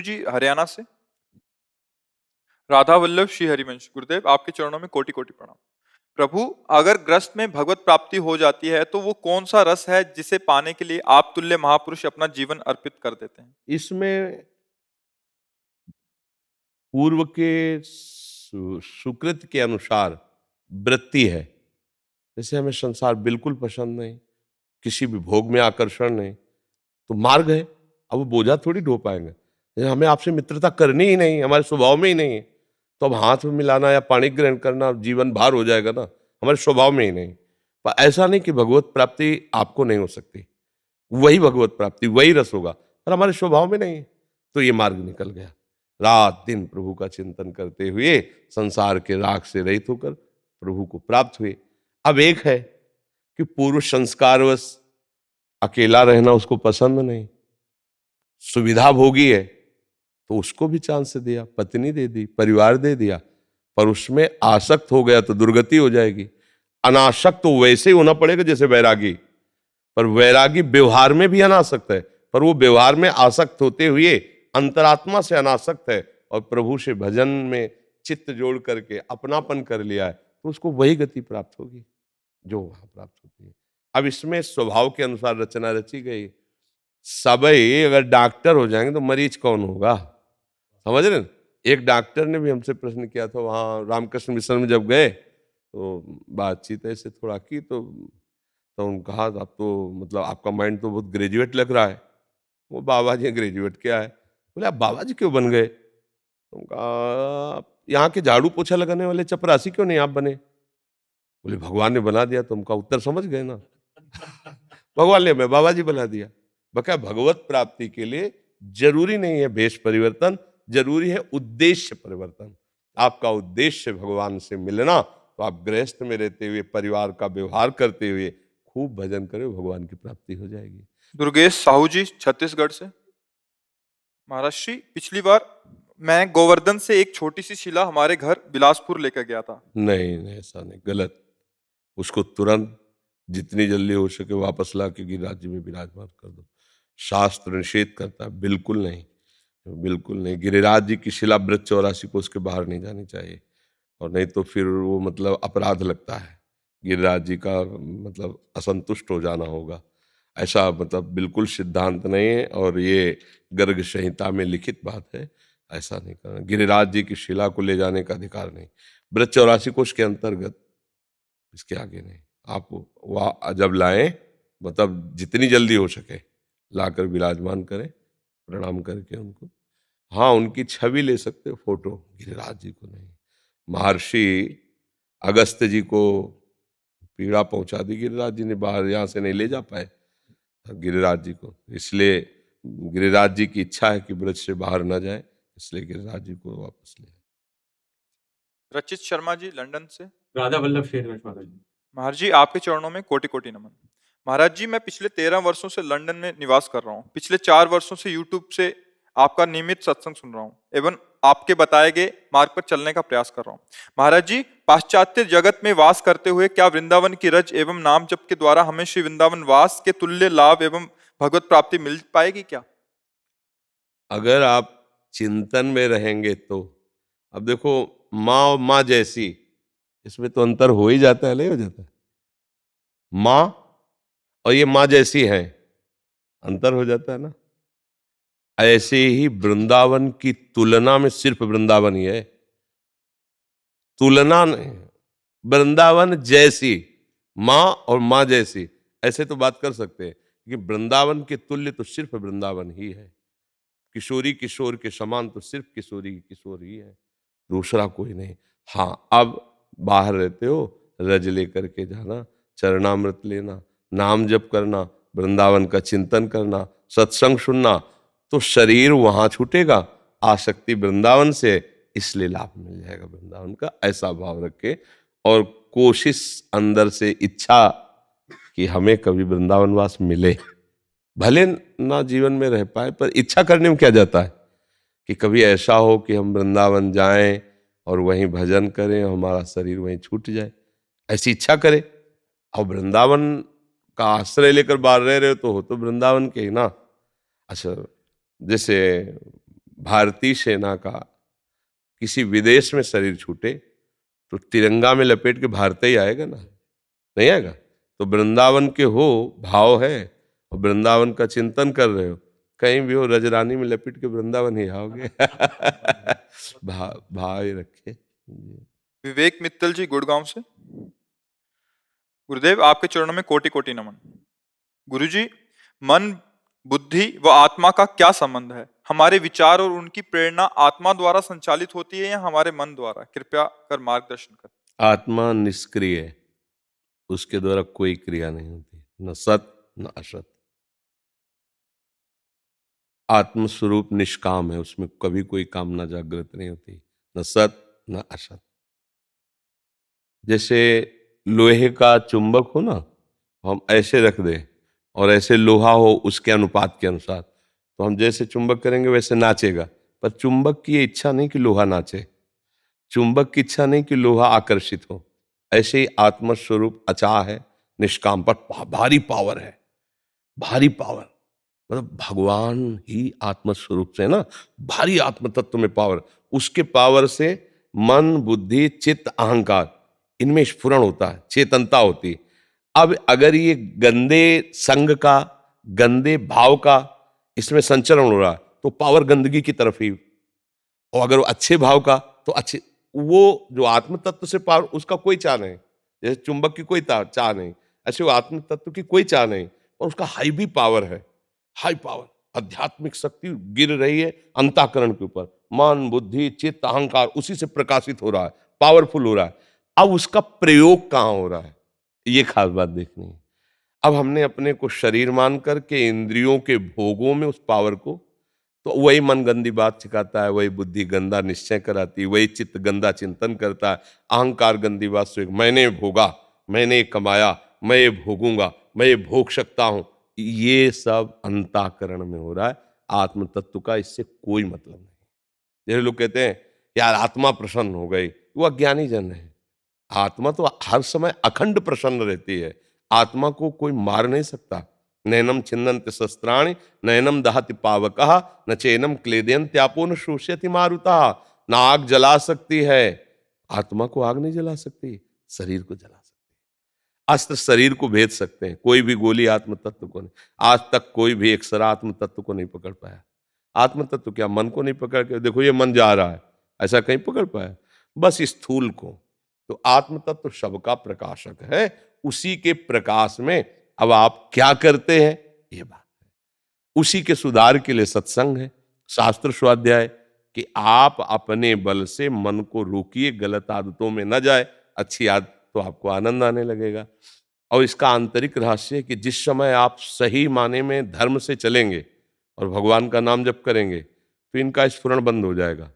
जी हरियाणा से। राधा वल्लभ श्री हरिवंश गुरुदेव, आपके चरणों में कोटि कोटि प्रणाम। प्रभु, अगर ग्रस्त में भगवत प्राप्ति हो जाती है तो वो कौन सा रस है जिसे पाने के लिए आप तुल्य महापुरुष अपना जीवन अर्पित कर देते हैं? इसमें पूर्व के सुकृत के अनुसार वृत्ति है। जैसे हमें संसार बिल्कुल पसंद नहीं, किसी भी भोग में आकर्षण नहीं, तो मार्ग है। अब वो बोझा थोड़ी ढो पाएंगे। जैसे हमें आपसे मित्रता करनी ही नहीं, हमारे स्वभाव में ही नहीं है, तो अब हाथ में मिलाना या पानी ग्रहण करना जीवन भार हो जाएगा ना, हमारे स्वभाव में ही नहीं। पर ऐसा नहीं कि भगवत प्राप्ति आपको नहीं हो सकती, वही भगवत प्राप्ति वही रस होगा, पर हमारे स्वभाव में नहीं है। तो ये मार्ग निकल गया। रात दिन प्रभु का चिंतन करते हुए संसार के राग से रहित होकर प्रभु को प्राप्त हुए। अब एक है कि पूर्व संस्कारवश अकेला रहना उसको पसंद नहीं, सुविधा भोगी है, तो उसको भी चांस दिया, पत्नी दे दी, परिवार दे दिया, पर उसमें आसक्त हो गया तो दुर्गति हो जाएगी। अनासक्त तो वैसे ही होना पड़ेगा जैसे वैरागी, पर वैरागी व्यवहार में भी अनासक्त है, पर वो व्यवहार में आसक्त होते हुए अंतरात्मा से अनासक्त है और प्रभु से भजन में चित्त जोड़ करके अपनापन कर लिया है, तो उसको वही गति प्राप्त होगी जो वहां प्राप्त होती है। अब इसमें स्वभाव के अनुसार रचना रची गई। सबई अगर डॉक्टर हो जाएंगे तो मरीज कौन होगा? समझ रहे हैं? एक डॉक्टर ने भी हमसे प्रश्न किया था, वहाँ रामकृष्ण मिशन में जब गए तो बातचीत ऐसे थोड़ा की, तो उन्होंने कहा आप तो मतलब आपका माइंड तो बहुत ग्रेजुएट लग रहा है। वो बाबा जी ग्रेजुएट क्या है? बोले आप बाबा जी क्यों बन गए? तो कहा यहाँ के झाड़ू पोछा लगाने वाले चपरासी क्यों नहीं आप बने? बोले भगवान ने बना दिया। तो उनका उत्तर समझ गए ना। भगवान ने हमें बाबा जी बना दिया। बका भगवत प्राप्ति के लिए जरूरी नहीं है भेष परिवर्तन, जरूरी है उद्देश्य परिवर्तन। आपका उद्देश्य भगवान से मिलना, तो आप गृहस्थ में रहते हुए परिवार का व्यवहार करते हुए खूब भजन करें, भगवान की प्राप्ति हो जाएगी। दुर्गेश साहू जी छत्तीसगढ़ से। महाराज श्री, पिछली बार मैं गोवर्धन से एक छोटी सी शिला हमारे घर बिलासपुर लेकर गया था। नहीं नहीं, ऐसा नहीं, गलत। उसको तुरंत जितनी जल्दी हो सके वापस ला के गिरिराज जी में विराजमान कर दो। शास्त्र निषेध करता है, बिल्कुल नहीं, बिल्कुल नहीं। गिरिराज जी की शिला ब्रज 84 को उसके बाहर नहीं जानी चाहिए, और नहीं तो फिर वो मतलब अपराध लगता है। गिरिराज जी का मतलब असंतुष्ट हो जाना होगा। ऐसा मतलब बिल्कुल सिद्धांत नहीं है, और ये गर्ग संहिता में लिखित बात है। ऐसा नहीं करना, गिरिराज जी की शिला को ले जाने का अधिकार नहीं। ब्रज 84 कोष के अंतर्गत, इसके आगे नहीं। आप वहाँ जब लाएं, मतलब जितनी जल्दी हो सके लाकर विराजमान करें, प्रणाम करके उनको। हाँ, उनकी छवि ले सकते हो, फोटो, गिरिराज जी को नहीं। महर्षि अगस्त जी को पीड़ा पहुंचा दी गिरिराज जी ने, बाहर यहाँ से नहीं ले जा पाए गिरिराज जी को, इसलिए गिरिराज जी की इच्छा है कि ब्रज से बाहर ना जाए, इसलिए गिरिराज जी को वापस ले। रचित शर्मा जी लंदन से। राधा वल्लभ शेरवंश महाराज जी। महाराज जी, आपके चरणों में कोटि कोटि नमन। महाराज जी, मैं पिछले 13 वर्षों से लंदन में निवास कर रहा हूँ। पिछले 4 वर्षों से यूट्यूब से आपका नियमित सत्संग सुन रहा हूँ एवं आपके बताए गए मार्ग पर चलने का प्रयास कर रहा हूँ। महाराज जी, पाश्चात्य जगत में वास करते हुए क्या वृंदावन की रज एवं नाम जप के द्वारा हमें श्री वृंदावन वास के तुल्य लाभ एवं भगवत प्राप्ति मिल पाएगी क्या? अगर आप चिंतन में रहेंगे तो, अब देखो, माँ और माँ जैसी, इसमें तो अंतर हो ही जाता है, नहीं हो जाता है? माँ और ये माँ जैसी है, अंतर हो जाता है ना। ऐसे ही वृंदावन की तुलना में सिर्फ वृंदावन ही है, तुलना नहीं। वृंदावन जैसी माँ और माँ जैसी, ऐसे तो बात कर सकते हैं, लेकिन वृंदावन के तुल्य तो सिर्फ वृंदावन ही है। किशोरी किशोर के समान तो सिर्फ किशोरी किशोर ही है, दूसरा कोई नहीं। हाँ, अब बाहर रहते हो, रज लेकर के जाना, चरणामृत लेना, नाम जप करना, वृंदावन का चिंतन करना, सत्संग सुनना, तो शरीर वहां छूटेगा, आसक्ति वृंदावन से, इसलिए लाभ मिल जाएगा वृंदावन का। ऐसा भाव रखे और कोशिश अंदर से इच्छा कि हमें कभी वृंदावन वास मिले, भले ना जीवन में रह पाए, पर इच्छा करने में क्या जाता है कि कभी ऐसा हो कि हम वृंदावन जाएं और वहीं भजन करें, हमारा शरीर वहीं छूट जाए, ऐसी इच्छा करें। और वृंदावन का आश्रय लेकर बाहर रह रहे हो तो वृंदावन के ही ना। अच्छा, जैसे भारतीय सेना का किसी विदेश में शरीर छूटे तो तिरंगा में लपेट के भारत ही आएगा ना, नहीं आएगा? तो वृंदावन के हो भाव है और वृंदावन का चिंतन कर रहे हो, कहीं भी हो रजरानी में लपेट के वृंदावन ही आओगे। भाव ही रखे। विवेक मित्तल जी गुड़गांव से। गुरुदेव आपके चरणों में कोटि कोटि नमन। गुरुजी, मन, बुद्धि व आत्मा का क्या संबंध है? हमारे विचार और उनकी प्रेरणा आत्मा द्वारा संचालित होती है या हमारे मन द्वारा? कृपया कर मार्गदर्शन कर। आत्मा निष्क्रिय है, उसके द्वारा कोई क्रिया नहीं होती, न सत न असत। आत्मस्वरूप निष्काम है, उसमें कभी कोई कामना जागृत नहीं होती, न सत न असत। जैसे लोहे का चुंबक हो ना, हम ऐसे रख दें और ऐसे लोहा हो उसके अनुपात के अनुसार, तो हम जैसे चुंबक करेंगे वैसे नाचेगा। पर चुंबक की ये इच्छा नहीं कि लोहा नाचे, चुंबक की इच्छा नहीं कि लोहा आकर्षित हो। ऐसे ही आत्मस्वरूप अचाह है, निष्काम, पर भारी पावर है, भारी पावर। मतलब भगवान ही आत्मस्वरूप से है ना, भारी आत्म तत्व में पावर, उसके पावर से मन, बुद्धि, चित्त, अहंकार, इनमें स्फुरण होता है, चेतनता होती है। अब अगर ये गंदे संग का, गंदे भाव का इसमें संचरण हो रहा है तो पावर गंदगी की तरफ ही, और अगर वो अच्छे भाव का तो अच्छे, वो जो आत्म तत्व से पावर, उसका कोई चाह नहीं। जैसे चुंबक की कोई चाह नहीं, ऐसे वो आत्म तत्व की कोई चाह नहीं, और उसका हाई भी पावर है, हाई पावर। आध्यात्मिक शक्ति गिर रही है अंतःकरण के ऊपर, मन, बुद्धि, चित्त, अहंकार उसी से प्रकाशित हो रहा है, पावरफुल हो रहा है। अब उसका प्रयोग कहाँ हो रहा है, ये खास बात देखनी है। अब हमने अपने को शरीर मान करके इंद्रियों के भोगों में उस पावर को, तो वही मन गंदी बात सिखाता है, वही बुद्धि गंदा निश्चय कराती है, वही चित्त गंदा चिंतन करता है, अहंकार गंदी बात से मैंने भोगा, मैंने कमाया, मैं ये भोगूंगा, मैं ये भोग सकता हूं। ये सब अंतःकरण में हो रहा है, आत्म तत्व का इससे कोई मतलब नहीं। जैसे लोग कहते हैं यार आत्मा प्रसन्न हो गई, वो अज्ञानी जन है। आत्मा तो हर समय अखंड प्रसन्न रहती है, आत्मा को कोई मार नहीं सकता। नैनम छिन्नन्ति शस्त्राणि नैनम दहति पावकः न चैनम क्लेदयन्त्यापो न शोषयति मारुतः। ना आग जला सकती है, आत्मा को आग नहीं जला सकती, शरीर को जला सकती है। अस्त्र शरीर को भेद सकते हैं, कोई भी गोली आत्म तत्व को नहीं। आज तक कोई भी एक्सर आत्म तत्व को नहीं पकड़ पाया। आत्म तत्व क्या मन को नहीं पकड़ के, देखो ये मन जा रहा है, ऐसा कहीं पकड़ पाया? बस स्थूल को। तो आत्म तत्व सबका प्रकाशक है, उसी के प्रकाश में अब आप क्या करते हैं ये बात है। उसी के सुधार के लिए सत्संग है, शास्त्र स्वाध्याय, कि आप अपने बल से मन को रोकिए, गलत आदतों में न जाए, अच्छी आदत तो आपको आनंद आने लगेगा। और इसका आंतरिक रहस्य है कि जिस समय आप सही माने में धर्म से चलेंगे और भगवान का नाम जप करेंगे तो इनका स्फुरण बंद हो जाएगा।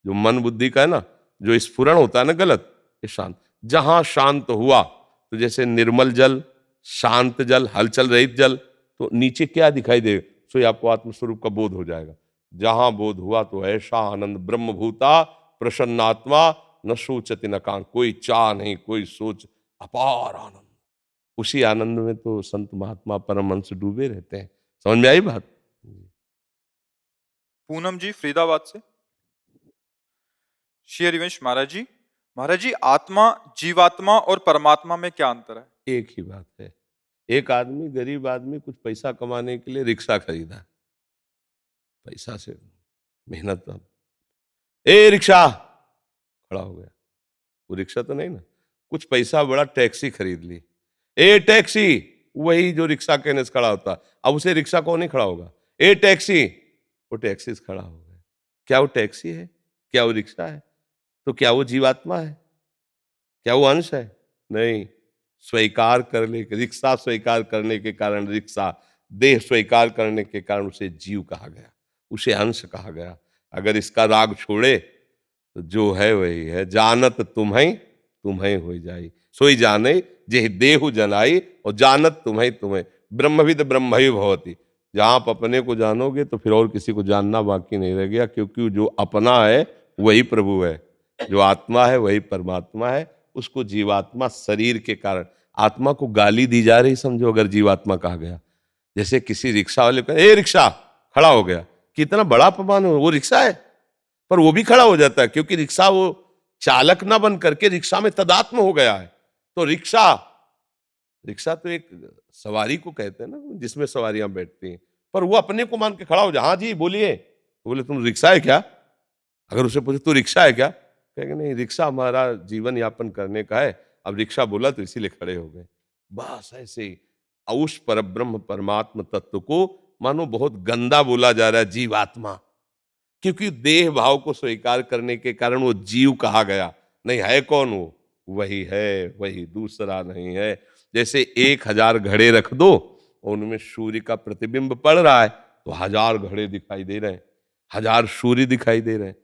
जो मन बुद्धि का है ना, जो स्फुरण होता है ना गलत, ये शांत, जहां शांत हुआ, तो जैसे निर्मल जल, शांत जल, हलचल रहित जल, तो नीचे क्या दिखाई देगा, सो आपको आत्मस्वरूप का बोध हो जाएगा। जहां बोध हुआ तो ऐसा आनंद, ब्रह्मभूता प्रसन्नात्मा न सोचति न कांग, कोई चाह नहीं, कोई सोच, अपार आनंद। उसी आनंद में तो संत महात्मा परमहंस डूबे रहते हैं। समझ में आई बात? पूनम जी फरीदाबाद से। श्री हरिवंश महाराज जी, आत्मा, जीवात्मा और परमात्मा में क्या अंतर है? एक ही बात है। एक आदमी, गरीब आदमी, कुछ पैसा कमाने के लिए रिक्शा खरीदा, पैसा से मेहनत, ए रिक्शा, खड़ा हो गया। वो रिक्शा तो नहीं ना, कुछ पैसा बड़ा टैक्सी खरीद ली, ए टैक्सी, वही जो रिक्शा कहने से खड़ा होता। अब उसे रिक्शा कौन नहीं खड़ा होगा, ए टैक्सी, वो टैक्सी से खड़ा हो गया। क्या वो टैक्सी है? क्या वो रिक्शा है? तो क्या वो जीवात्मा है? क्या वो अंश है? नहीं। स्वीकार करने के, रिक्शा स्वीकार करने के कारण रिक्शा, देह स्वीकार करने के कारण उसे जीव कहा गया, उसे अंश कहा गया। अगर इसका राग छोड़े तो जो है वही है। जानत तुम्हें तुम्हें हो जाई, सोई जाने जेह देहु जनाई, और जानत तुम्हें ब्रह्मविद ब्रह्मैव भवति। जहां आप अपने को जानोगे तो फिर और किसी को जानना बाकी नहीं रह गया, क्योंकि जो अपना है वही प्रभु है, जो आत्मा है वही परमात्मा है। उसको जीवात्मा शरीर के कारण, आत्मा को गाली दी जा रही समझो अगर जीवात्मा कहा गया। जैसे किसी रिक्शा वाले को ए रिक्शा, खड़ा हो गया, कितना बड़ा अपमान हो, वो रिक्शा है पर वो भी खड़ा हो जाता है, क्योंकि रिक्शा वो चालक ना बन करके रिक्शा में तदात्म हो गया है। तो रिक्शा रिक्शा तो एक सवारी को कहते हैं ना, जिसमें सवारियां बैठती हैं, पर वो अपने को मान के खड़ा हो जाए, हाँ जी बोलिए, तो बोले तुम रिक्शा है क्या? अगर उसे पूछे तू रिक्शा है क्या, कहेंगे नहीं, रिक्शा हमारा जीवन यापन करने का है, अब रिक्शा बोला तो इसीलिए खड़े हो गए। बस ऐसे ही उस परब्रह्म परमात्म तत्व को मानो बहुत गंदा बोला जा रहा है, जीवात्मा, क्योंकि देह भाव को स्वीकार करने के कारण वो जीव कहा गया। नहीं है कौन वो? वही है, वही, दूसरा नहीं है। जैसे 1000 घड़े रख दो और उनमें सूर्य का प्रतिबिंब पड़ रहा है तो 1000 घड़े दिखाई दे रहे हैं, 1000 सूर्य दिखाई दे रहे हैं,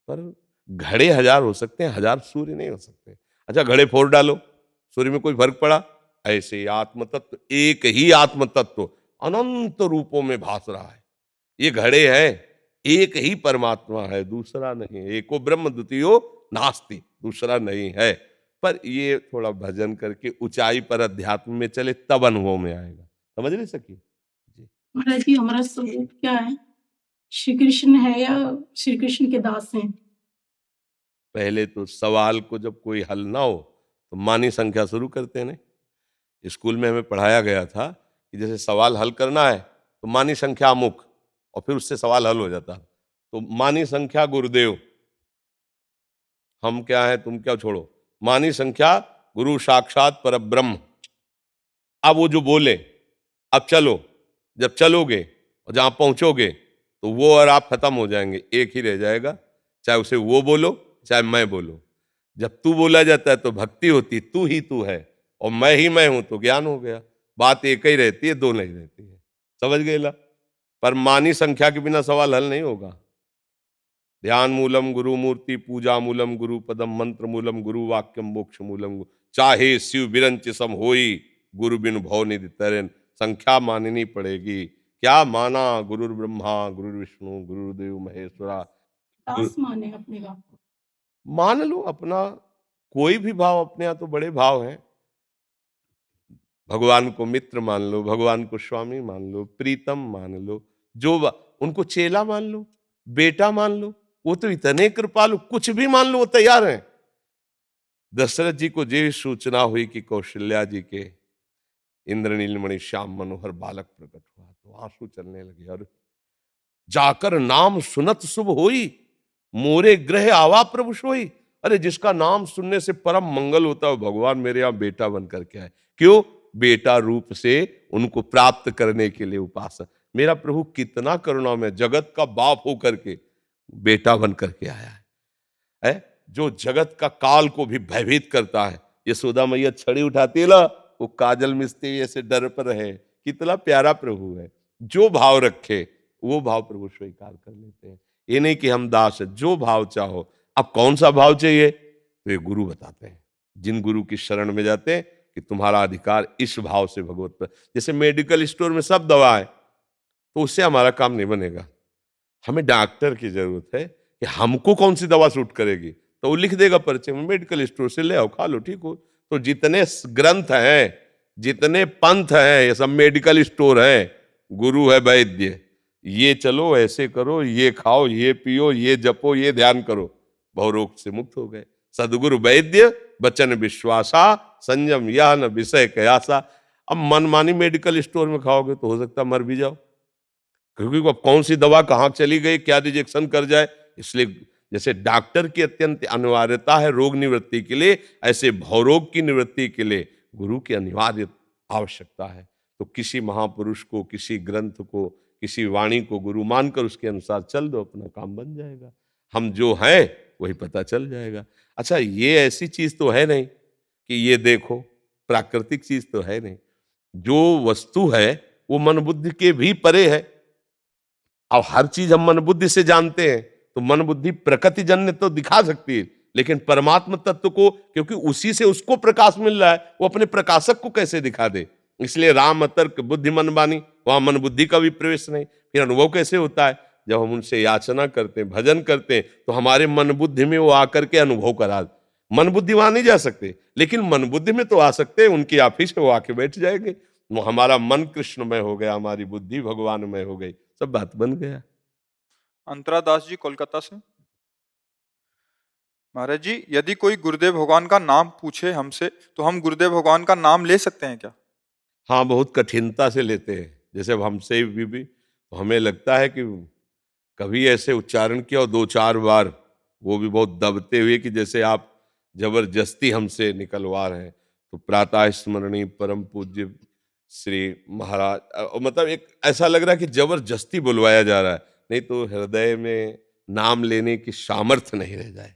पर घड़े 1000 हो सकते हैं, 1000 सूर्य नहीं हो सकते। अच्छा घड़े फोड़ डालो, सूर्य में कोई फर्क पड़ा? ऐसे आत्म तत्व, एक ही आत्म तत्व अनंत रूपों में भास रहा है। ये घड़े हैं, एक ही परमात्मा है, दूसरा नहीं है। एको ब्रह्म द्वितीयो नास्ति, दूसरा नहीं है। पर ये थोड़ा भजन करके ऊंचाई पर अध्यात्म में चले तब अनुभव में आएगा। समझ नहीं सकी जी। महाराज जी हमारा स्वरूप क्या है? श्री कृष्ण है या श्री कृष्ण के दास हैं? पहले तो सवाल को जब कोई हल ना हो तो मानी संख्या शुरू करते हैं। स्कूल में हमें पढ़ाया गया था कि जैसे सवाल हल करना है तो मानी संख्या अमुक, और फिर उससे सवाल हल हो जाता। तो मानी संख्या गुरुदेव, हम क्या है तुम क्या, छोड़ो। मानी संख्या गुरु साक्षात परब्रह्म। अब वो जो बोले, अब चलो, जब चलोगे और जहां पहुंचोगे तो वो और आप खत्म हो जाएंगे, एक ही रह जाएगा, चाहे उसे वो बोलो चाहे मैं बोलो। जब तू बोला जाता है तो भक्ति होती, तू ही तू है, और मैं ही मैं हूं तो ज्ञान हो गया। बात एक ही रहती है, दो नहीं रहती है। समझ गए ला? पर मानी संख्या के बिना सवाल हल नहीं होगा। ध्यान मूलम गुरु मूर्ति, पूजा मूलम गुरु पदम, मंत्र मूलम गुरु वाक्यम, मोक्ष मूलम चाहे शिव बिरंच सम होई, गुरु बिन भव निधि तरेन। संख्या माननी पड़ेगी। क्या माना? गुरु ब्रह्मा गुरु विष्णु गुरुदेव महेश्वरा। दास माने अपने आप को। मान लो अपना कोई भी भाव, अपने यहाँ तो बड़े भाव हैं। भगवान को मित्र मान लो, भगवान को स्वामी मान लो, प्रीतम मान लो, उनको चेला मान लो, बेटा मान लो, वो तो इतने कृपालु, कुछ भी मान लो वो तैयार हैं। दशरथ जी को ये सूचना हुई कि कौशल्या जी के इंद्रनीलमणि श्याम मनोहर बालक प्रकट हुआ तो आंसू चलने लगे। और जाकर नाम सुनत शुभ होई, मोरे ग्रह आवा प्रभु सोई। अरे जिसका नाम सुनने से परम मंगल होता है, भगवान मेरे यहाँ बेटा बन करके आए। क्यों? बेटा रूप से उनको प्राप्त करने के लिए उपासना। मेरा प्रभु कितना करुणा में, जगत का बाप होकर के बेटा बन करके आया है, जो जगत का काल को भी भयभीत करता है। यशोदा मैया छड़ी उठाती है ना, वो काजल मिसते हुए ऐसे डर पर है। कितना प्यारा प्रभु है। जो भाव रखे वो भाव प्रभु स्वीकार कर लेते हैं। ये नहीं कि हम दास है, जो भाव चाहो। अब कौन सा भाव चाहिए तो ये गुरु बताते हैं। जिन गुरु की शरण में जाते हैं कि तुम्हारा अधिकार इस भाव से भगवत पर। जैसे मेडिकल स्टोर में सब दवा है तो उससे हमारा काम नहीं बनेगा। हमें डॉक्टर की जरूरत है कि हमको कौन सी दवा सूट करेगी, तो वो लिख देगा पर्चे में, मेडिकल स्टोर से ले आओ, खा लो, ठीक हो। तो जितने ग्रंथ हैं, जितने पंथ हैं, ये सब मेडिकल स्टोर हैं। गुरु है वैद्य, ये चलो, ऐसे करो, ये खाओ, ये पियो, ये जपो, ये ध्यान करो, बहुरोग से मुक्त हो गए। सदगुरु वैद्य बचन विश्वासा, संयम यह न विषय कयासा। अब मनमानी मेडिकल स्टोर में खाओगे तो हो सकता मर भी जाओ, क्योंकि अब कौन सी दवा कहाँ चली गई, क्या रिजेक्शन कर जाए। इसलिए जैसे डॉक्टर की अत्यंत अनिवार्यता है रोग निवृत्ति के लिए, ऐसे भवरोग की निवृत्ति के लिए गुरु की अनिवार्य आवश्यकता है। तो किसी महापुरुष को, किसी ग्रंथ को, किसी वाणी को गुरु मानकर उसके अनुसार चल दो, अपना काम बन जाएगा। हम जो हैं वही पता चल जाएगा। अच्छा, ये ऐसी चीज तो है नहीं कि ये देखो, प्राकृतिक चीज तो है नहीं। जो वस्तु है वो मन बुद्धि के भी परे है। अब हर चीज हम मन बुद्धि से जानते हैं, तो मन बुद्धि प्रकृति जन्य तो दिखा सकती है, लेकिन परमात्म तत्व को, क्योंकि उसी से उसको प्रकाश मिल रहा है, वो अपने प्रकाशक को कैसे दिखा दे। इसलिए राम तर्क बुद्धि मन बानी, वहां मन बुद्धि का भी प्रवेश नहीं। फिर अनुभव कैसे होता है? जब हम उनसे याचना करते हैं, भजन करते हैं, तो हमारे मन बुद्धि में वो आकर के अनुभव करा। मन बुद्धि वहां नहीं जा सकते, लेकिन मन बुद्धि में तो आ सकते हैं। उनकी ऑफिस में वो आके बैठ जाएंगे। वो हमारा मन कृष्णमय हो गया, हमारी बुद्धि भगवानमय हो गई, सब बात बन गया। अंतरा दास जी कोलकाता से। महाराज जी, यदि कोई गुरुदेव भगवान का नाम पूछे हमसे तो हम गुरुदेव भगवान का नाम ले सकते हैं क्या? हाँ, बहुत कठिनता से लेते हैं। जैसे अब हमसे भी तो हमें लगता है कि कभी ऐसे उच्चारण किया और 2-4 बार, वो भी बहुत दबते हुए, कि जैसे आप जबरदस्ती हमसे निकलवा रहे हैं। तो प्रातः स्मरणीय परम पूज्य श्री महाराज, मतलब एक ऐसा लग रहा है कि जबरदस्ती बुलवाया जा रहा है, नहीं तो हृदय में नाम लेने की सामर्थ्य नहीं रह जाए।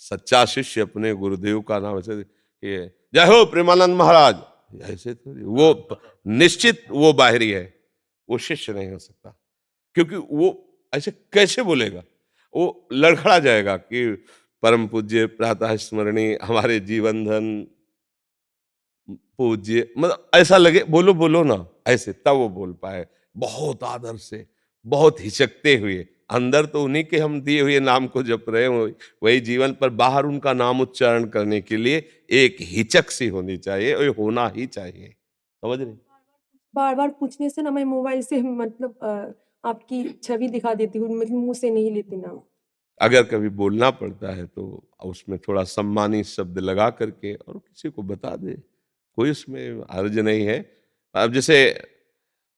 सच्चा शिष्य अपने गुरुदेव का नाम ऐसे कि जय हो प्रेमानंद महाराज, ऐसे तो वो निश्चित वो बाहरी है, वो शिष्य नहीं हो सकता। क्योंकि वो ऐसे कैसे बोलेगा, वो लड़खड़ा जाएगा कि परम पूज्य प्रातः स्मरणीय हमारे जीवन धन पूज्य, मतलब ऐसा लगे बोलो बोलो ना, ऐसे तब वो बोल पाए, बहुत आदर से, बहुत हिचकते हुए। अंदर तो उन्हीं के हम दिए हुए नाम को जप रहे हो, वही जीवन, पर बाहर उनका नाम उच्चारण करने के लिए एक हिचक सी होनी चाहिए, और ये होना ही चाहिए। समझ रहे? बार बार पूछने से ना मैं मोबाइल से मतलब आपकी छवि दिखा देती हूँ, मतलब मुंह से नहीं लेती ना। अगर कभी बोलना पड़ता है तो उसमें थोड़ा सम्मानी शब्द लगा करके और किसी को बता दे, कोई उसमें हर्ज नहीं है। अब जैसे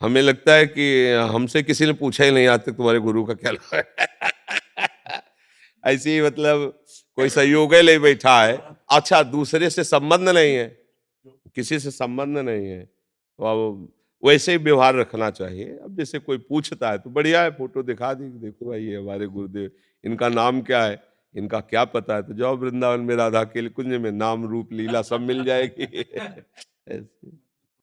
हमें लगता है कि हमसे किसी ने पूछा ही नहीं आज तक तुम्हारे गुरु का क्या नाम है। ऐसे ही मतलब कोई सहयोग ले बैठा है, अच्छा दूसरे से संबंध नहीं है, किसी से संबंध नहीं है, तो अब वैसे ही व्यवहार रखना चाहिए। अब जैसे कोई पूछता है तो बढ़िया है, फोटो दिखा दी, देखो भाई ये हमारे गुरुदेव, इनका नाम क्या है, इनका क्या पता है, तो जाओ वृंदावन में राधा के कुंज में नाम रूप लीला सब मिल जाएगी। ऐसे